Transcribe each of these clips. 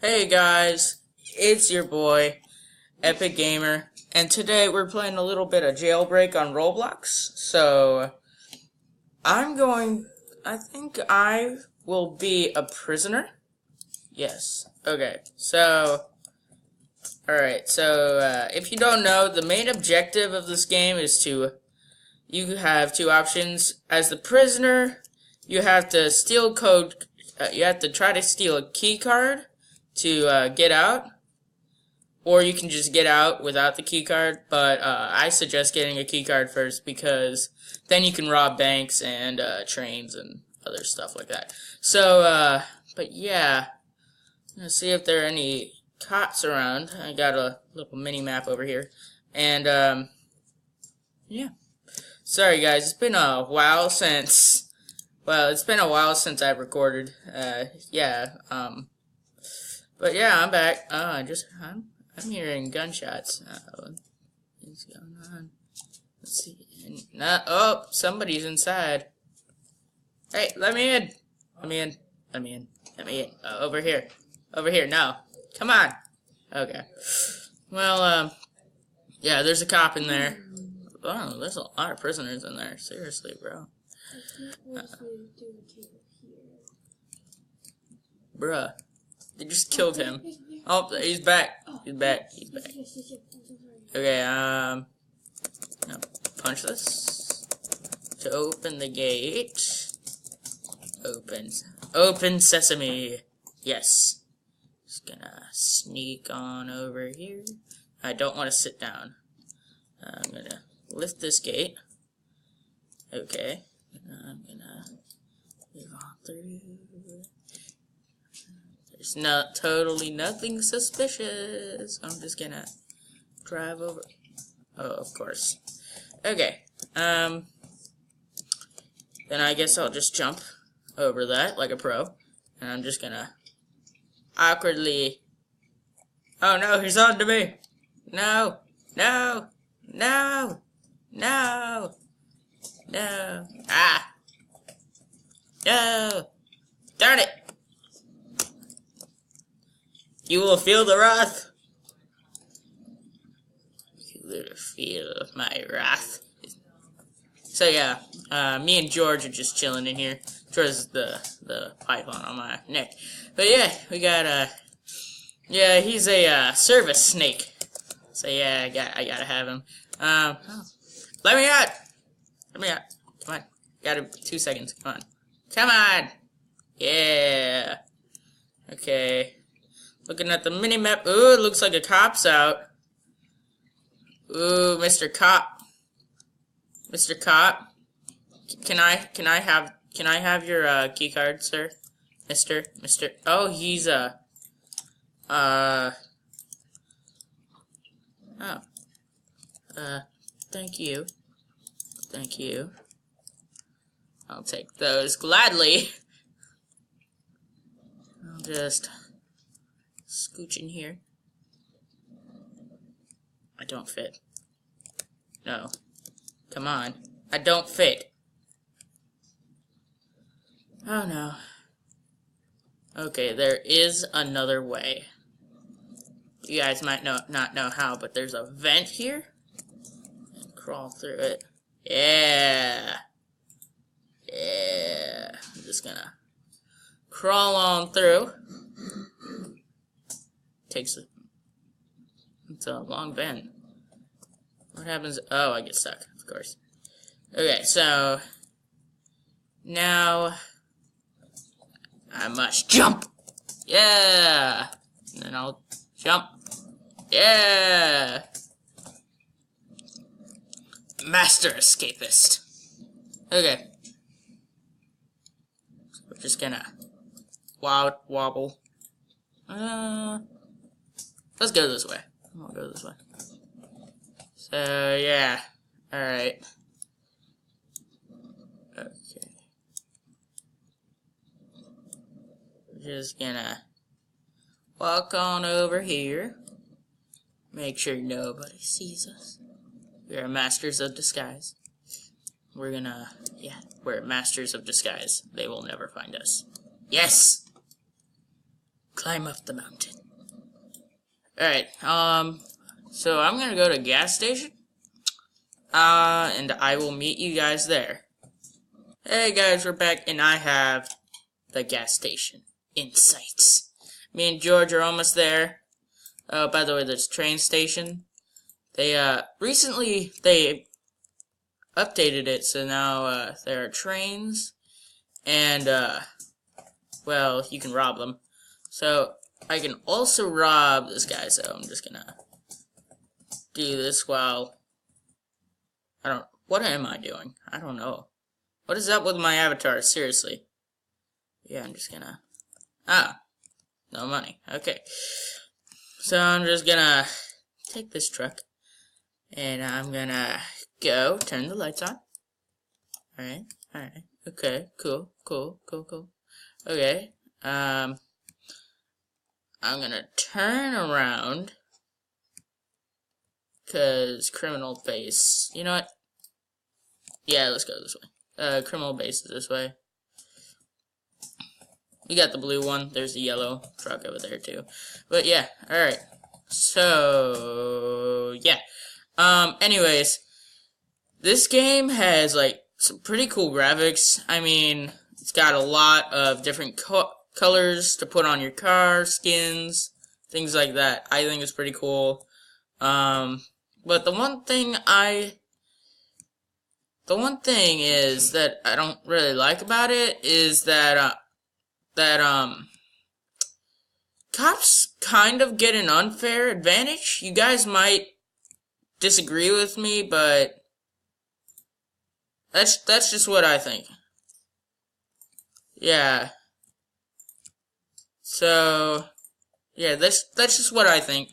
Hey guys, it's your boy, Epic Gamer, and today we're playing a little bit of Jailbreak on Roblox. So, I think I will be a prisoner. Yes. Okay, so, alright, so, if you don't know, the main objective of this game is you have two options. As the prisoner, you have to you have to try to steal a key card to get out, or you can just get out without the key card, but I suggest getting a key card first because then you can rob banks and trains and other stuff like that. So, but yeah, let's see if there are any cops around. I got a little mini map over here, and yeah. Sorry guys, it's been a while since I've recorded. But yeah, I'm back. I'm hearing gunshots. What's going on? Let's see. Oh, somebody's inside. Hey, let me in. Let me in. Over here. No. Come on. Okay. Well, yeah, there's a cop in there. Oh, there's a lot of prisoners in there. Seriously, bro. Bruh. They just killed him. Oh, he's back. He's back. Okay, no, punch this to open the gate. Open sesame. Yes. Just gonna sneak on over here. I don't want to sit down. I'm gonna lift this gate. Okay. I'm gonna move on through. There's totally nothing suspicious. I'm just gonna drive over. Oh, of course. Okay. Then I guess I'll just jump over that like a pro. And I'm just gonna awkwardly. Oh no, he's on to me. No. Ah. No. Darn it. You will feel the wrath. You will feel my wrath. So yeah, me and George are just chilling in here. George is the python on my neck. But yeah, we got yeah, he's a service snake. So yeah, I gotta have him. Let me out. Come on. Got 2 seconds. Come on. Yeah. Okay. Looking at the mini-map. Ooh, it looks like a cop's out. Ooh, Mr. Cop. Mr. Cop. Can I have your key card, sir? Mr. Oh, he's thank you. Thank you. I'll take those gladly. I'll just scooch in here. I don't fit. No. Come on. I don't fit. Oh no. Okay, there is another way. You guys might not know how, but there's a vent here. And crawl through it. Yeah. Yeah. I'm just gonna crawl on through. It's a long vent. What happens? Oh, I get stuck, of course. Okay, so now I must jump. Yeah. And then I'll jump. Yeah. Master escapist. Okay. So we're just gonna wobble. Let's go this way. I'll go this way. So, yeah. Alright. Okay. We're just gonna walk on over here. Make sure nobody sees us. We're masters of disguise. Yeah, we're masters of disguise. They will never find us. Yes! climb up the mountain. Alright, so I'm gonna go to gas station. And I will meet you guys there. Hey guys, we're back, and I have the gas station in sights. Me and George are almost there. Oh, by the way, there's a train station. They, recently, they updated it, so now, there are trains, and, well, you can rob them. So, I can also rob this guy, so I'm just gonna do this while... what am I doing? I don't know. What is up with my avatar? Seriously. Yeah, I'm just gonna... no money. Okay. So I'm just gonna take this truck. And I'm gonna go turn the lights on. Alright, alright. Okay, cool. Okay. I'm gonna turn around. Cause criminal base. You know what? Yeah, let's go this way. Criminal base is this way. We got the blue one. There's the yellow truck over there too. But yeah, alright. So yeah. Anyways, this game has like some pretty cool graphics. I mean, it's got a lot of different colors to put on your car, skins, things like that. I think it's pretty cool. But the one thing is that I don't really like about it is that cops kind of get an unfair advantage. You guys might disagree with me, but that's just what I think. Yeah. So yeah, that's just what I think.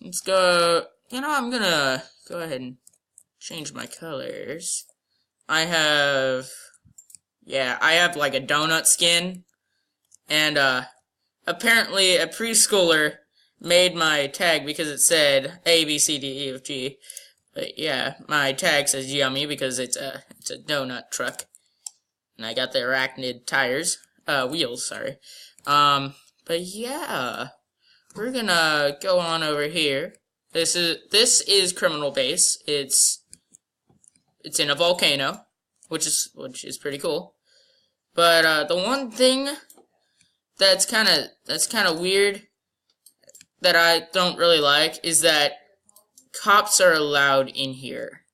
Let's go. You know, I'm gonna go ahead and change my colors. I have like a donut skin, and apparently a preschooler made my tag because it said A, B, C, D, E, F, G. But yeah, my tag says yummy because it's a donut truck, and I got the arachnid tires, wheels, sorry. But yeah, we're gonna go on over here. This is criminal base. It's in a volcano, which is pretty cool. But the one thing that's kind of weird that I don't really like is that cops are allowed in here.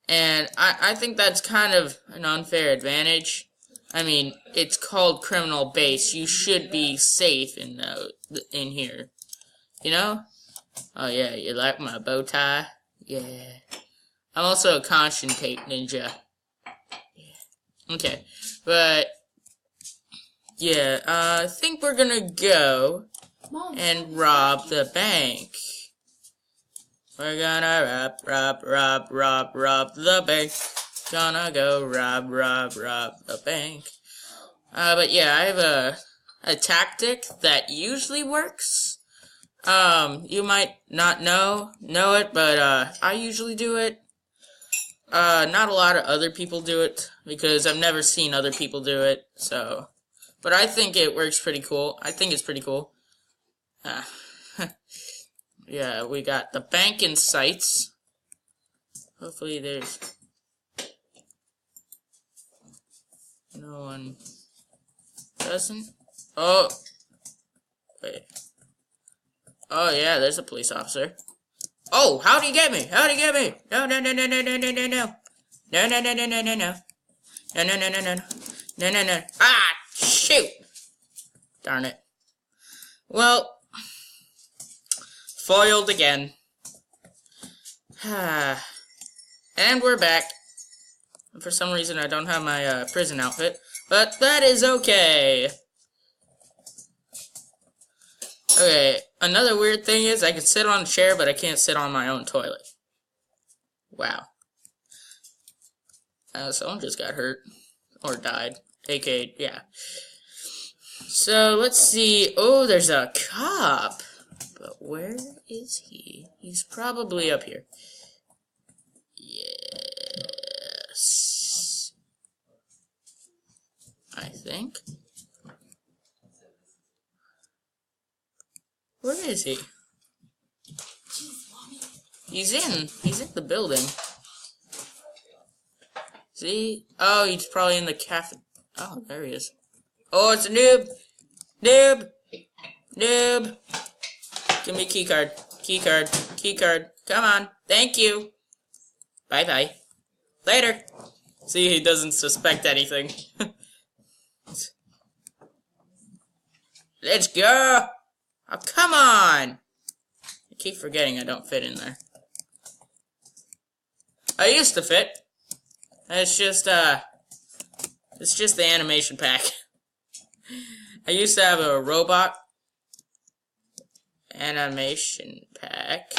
And I think that's kind of an unfair advantage. I mean, it's called criminal base. You should be safe in here. You know? Oh yeah, you like my bow tie? Yeah. I'm also a constant tape ninja. Yeah. Okay. But yeah, I think we're gonna go and rob the bank. We're gonna rob the bank. Gonna go rob the bank. But yeah, I have a tactic that usually works. You might not know it, but I usually do it. Not a lot of other people do it because I've never seen other people do it. So, but I think it works pretty cool. I think it's pretty cool. Yeah, we got the bank in sights. Hopefully there's no one doesn't. Oh, wait. Oh yeah, there's a police officer. Oh, how'd he get me? How'd he get me? No. No. Ah, shoot. Darn it. Well, foiled again. And we're back. For some reason, I don't have my prison outfit, but that is okay. Okay, another weird thing is I can sit on a chair, but I can't sit on my own toilet. Wow. Someone just got hurt. Or died. AKA, yeah. So, let's see. Oh, there's a cop. But where is he? He's probably up here. Yes. I think. Where is he? He's in the building. See? Oh, he's probably in the cafe. Oh, there he is. Oh, it's a noob! Noob! Noob! Give me a key card. Key card. Key card. Come on. Thank you. Bye-bye. Later. See, he doesn't suspect anything. Let's go! Oh, come on! I keep forgetting I don't fit in there. I used to fit. It's just the animation pack. I used to have a robot animation pack.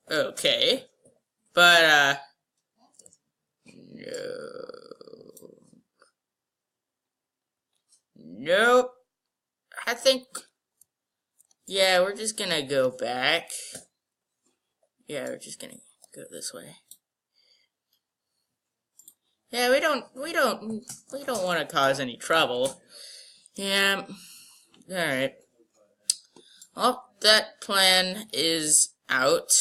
Okay. But, no. Nope. I think, yeah, we're just gonna go back. Yeah, we're just gonna go this way. Yeah, we don't want to cause any trouble. Yeah. Alright. Well, that plan is out.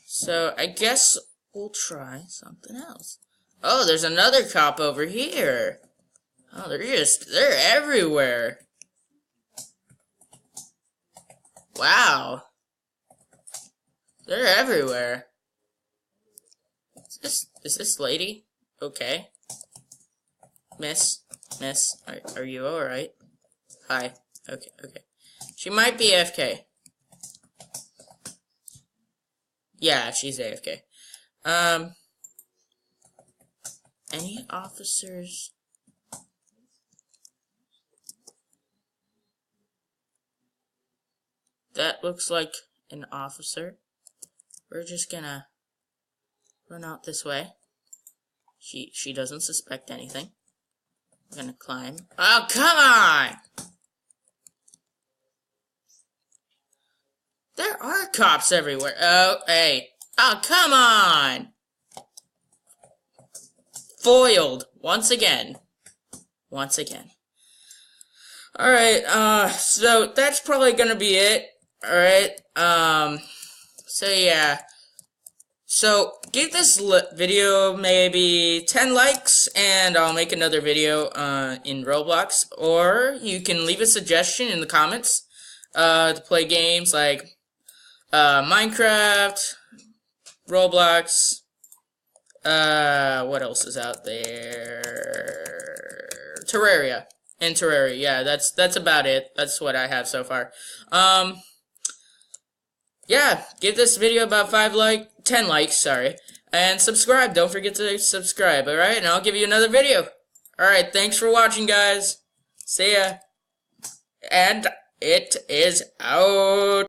So, I guess we'll try something else. Oh, there's another cop over here. Oh, they're everywhere. Wow. They're everywhere. Is this lady okay? Miss, are you alright? Hi. Okay. She might be AFK. Yeah, she's AFK. Any officers? That looks like an officer. We're just gonna run out this way. She doesn't suspect anything. We're gonna climb. Oh, come on! There are cops everywhere. Oh, hey. Oh, come on! Foiled. Once again. Alright, so that's probably gonna be it. Alright, so yeah. So, give this video maybe 10 likes, and I'll make another video in Roblox. Or, you can leave a suggestion in the comments to play games like Minecraft, Roblox, what else is out there? Terraria. And Terraria, yeah, that's about it. That's what I have so far. Yeah, give this video about 10 likes, sorry. And subscribe, don't forget to subscribe, alright? And I'll give you another video. Alright, thanks for watching, guys. See ya. And it is out.